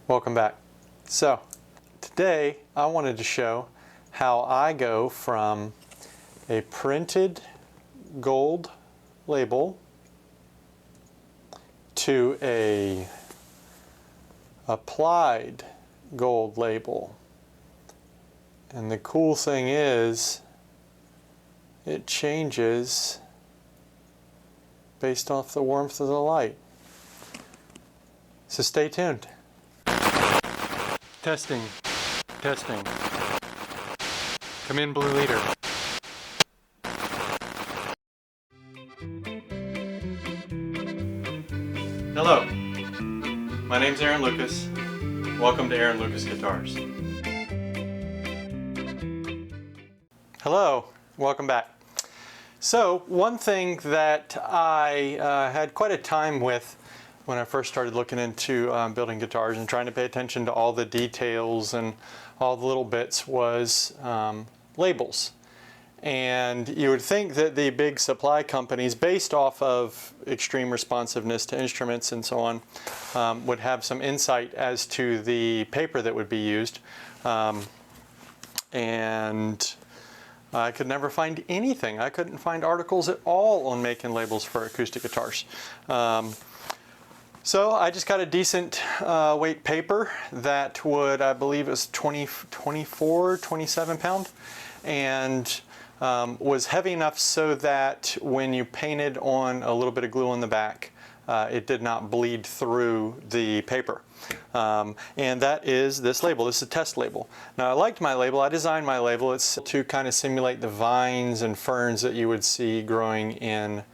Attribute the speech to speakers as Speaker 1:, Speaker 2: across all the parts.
Speaker 1: Welcome back. So today I wanted to show how I go from a printed gold label to a applied gold label. And the cool thing is it changes based off the warmth of the light. So stay tuned. Testing, testing. Come in, Blue Leader. Hello, my name's Aaron Lucas. Welcome to Aaron Lucas Guitars. Hello, welcome back. So one thing that I had quite a time with when I first started looking into building guitars and trying to pay attention to all the details and all the little bits was labels. And you would think that the big supply companies, based off of extreme responsiveness to instruments and so on, would have some insight as to the paper that would be used. And I could never find anything. I couldn't find articles at all on making labels for acoustic guitars. So I just got a decent weight paper that would, I believe it was 24, 27 pound, and was heavy enough so that when you painted on a little bit of glue on the back, it did not bleed through the paper. And that is this label. This is a test label. Now I liked my label. I designed my label. It's to kind of simulate the vines and ferns that you would see growing in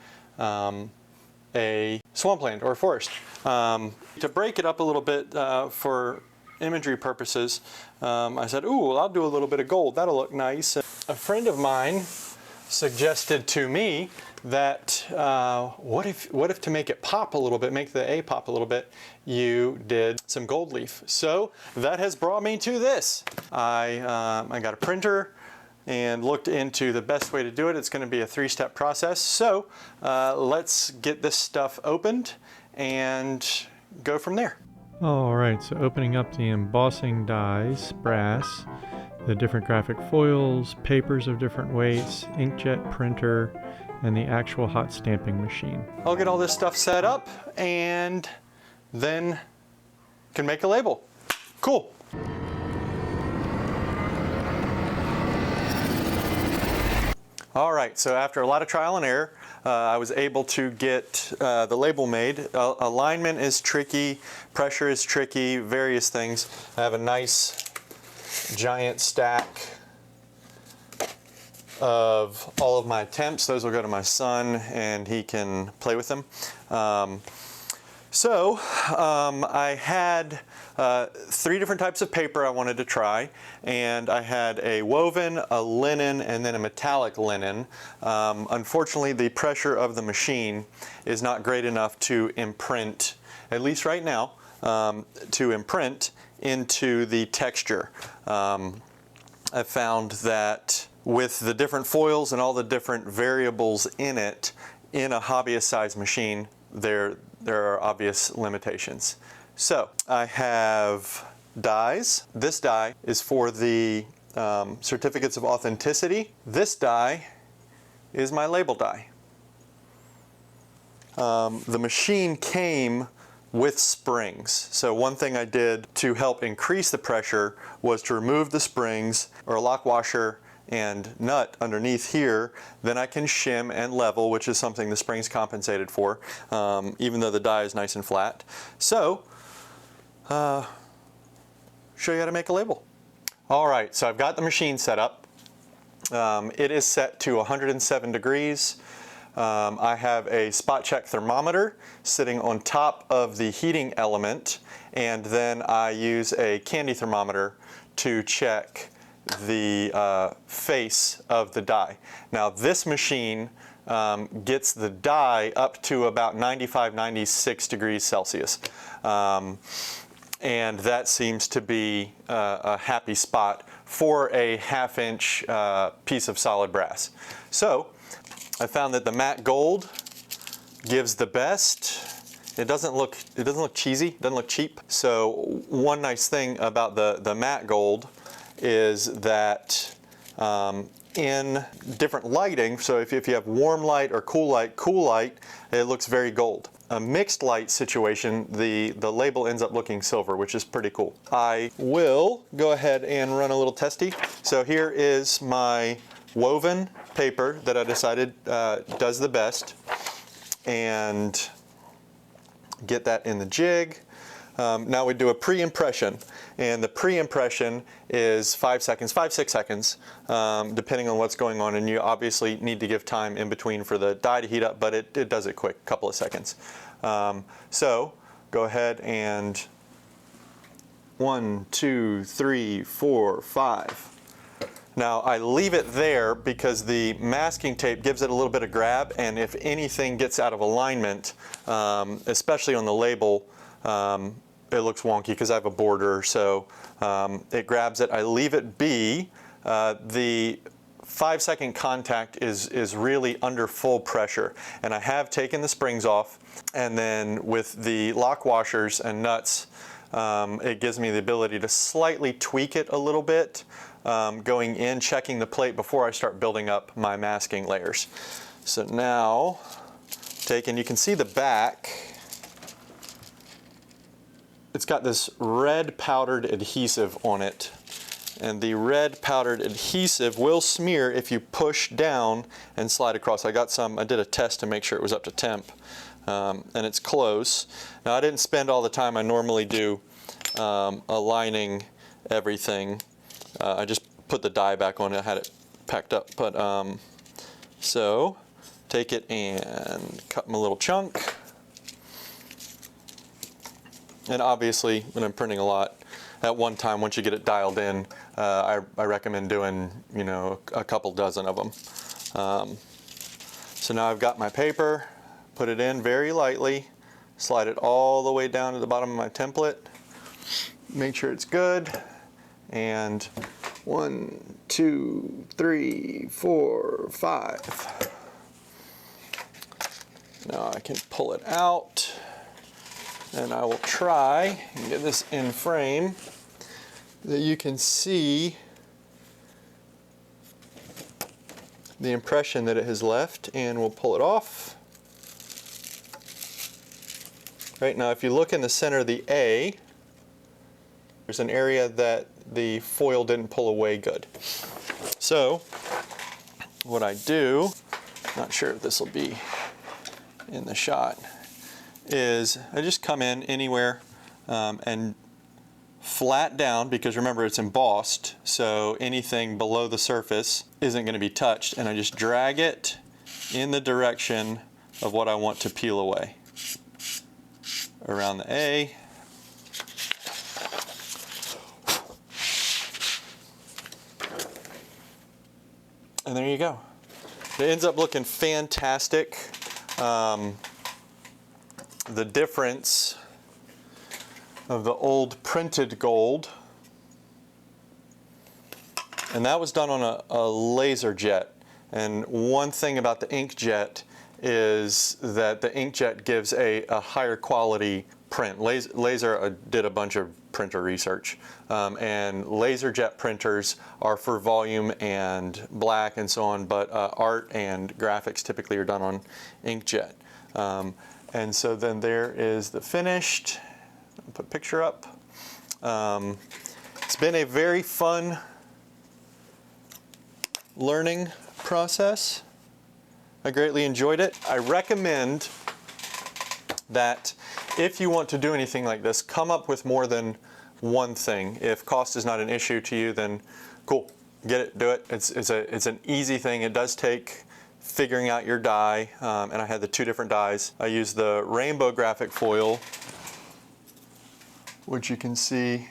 Speaker 1: a swampland or forest. To break it up a little bit for imagery purposes, I said, ooh, well, I'll do a little bit of gold. That'll look nice. A friend of mine suggested to me that what if to make it pop a little bit, make the A pop a little bit, you did some gold leaf. So that has brought me to this. I got a printer and looked into the best way to do it. It's going to be a 3-step process. So let's get this stuff opened and go from there.
Speaker 2: All right, so opening up the embossing dies, brass, the different graphic foils, papers of different weights, inkjet printer, and the actual hot stamping machine.
Speaker 1: I'll get all this stuff set up and then can make a label. Cool. All right, so after a lot of trial and error, I was able to get the label made. Alignment is tricky, pressure is tricky, various things. I have a nice giant stack of all of my attempts. Those will go to my son and he can play with them. I had 3 different types of paper I wanted to try, and I had a woven, a linen, and then a metallic linen. Unfortunately, the pressure of the machine is not great enough to imprint, at least right now, to imprint into the texture. I found that with the different foils and all the different variables in it, in a hobbyist size machine, there are obvious limitations. So I have dies. This die is for the certificates of authenticity. This die is my label die. The machine came with springs. So one thing I did to help increase the pressure was to remove the springs or a lock washer and nut underneath here. Then I can shim and level, which is something the springs compensated for, even though the die is nice and flat. So, show you how to make a label. All right, so I've got the machine set up. It is set to 107 degrees. I have a spot check thermometer sitting on top of the heating element, and then I use a candy thermometer to check the face of the die. Now this machine gets the die up to about 95, 96 degrees Celsius. And that seems to be a happy spot for a 1/2-inch piece of solid brass. So I found that the matte gold gives the best It doesn't look cheesy, it doesn't look cheap. So one nice thing about the matte gold is that in different lighting, so if you have warm light or cool light, it looks very gold. A mixed light situation, the label ends up looking silver, which is pretty cool. I will go ahead and run a little testy. So here is my woven paper that I decided does the best, and get that in the jig. Now we do a pre-impression, and the pre-impression is 5 seconds, 5-6 seconds, depending on what's going on, and you obviously need to give time in between for the dye to heat up, but it does it quick, couple of seconds. So go ahead and 1, 2, 3, 4, 5. Now I leave it there because the masking tape gives it a little bit of grab, and if anything gets out of alignment, especially on the label, it looks wonky because I have a border, so it grabs it. I leave it be. The 5-second contact is really under full pressure, and I have taken the springs off, and then with the lock washers and nuts, it gives me the ability to slightly tweak it a little bit, going in, checking the plate before I start building up my masking layers. So now, you can see the back. It's got this red powdered adhesive on it, and the red powdered adhesive will smear if you push down and slide across. I did a test to make sure it was up to temp, and it's close. Now I didn't spend all the time I normally do aligning everything. I just put the dye back on it, I had it packed up. But so take it and cut them a little chunk. And obviously, when I'm printing a lot, at one time, once you get it dialed in, I recommend doing, a couple dozen of them. So now I've got my paper, put it in very lightly, slide it all the way down to the bottom of my template, make sure it's good, and 1, 2, 3, 4, 5. Now I can pull it out. And I will try and get this in frame that you can see the impression that it has left, and we'll pull it off. Right now, if you look in the center of the A, there's an area that the foil didn't pull away good. So what I do, not sure if this will be in the shot, is I just come in anywhere and flat down, because remember it's embossed, so anything below the surface isn't going to be touched, and I just drag it in the direction of what I want to peel away around the A. And there you go. It ends up looking fantastic. The difference of the old printed gold, and that was done on a laser jet. And one thing about the inkjet is that the inkjet gives a higher quality print. Laser did a bunch of printer research, and laser jet printers are for volume and black and so on, but art and graphics typically are done on inkjet. And so then there is the finished. I'll put a picture up. It's been a very fun learning process. I greatly enjoyed it. I recommend that if you want to do anything like this, come up with more than one thing. If cost is not an issue to you, then cool, get it, do it. It's an easy thing. It does take figuring out your dye, and I had the 2 different dyes. I used the rainbow graphic foil, which you can see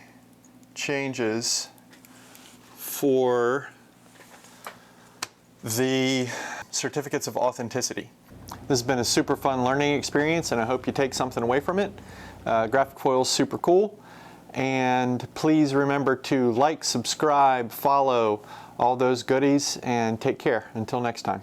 Speaker 1: changes for the certificates of authenticity. This has been a super fun learning experience, and I hope you take something away from it. Graphic foil is super cool, and please remember to like, subscribe, follow, all those goodies, and take care. Until next time.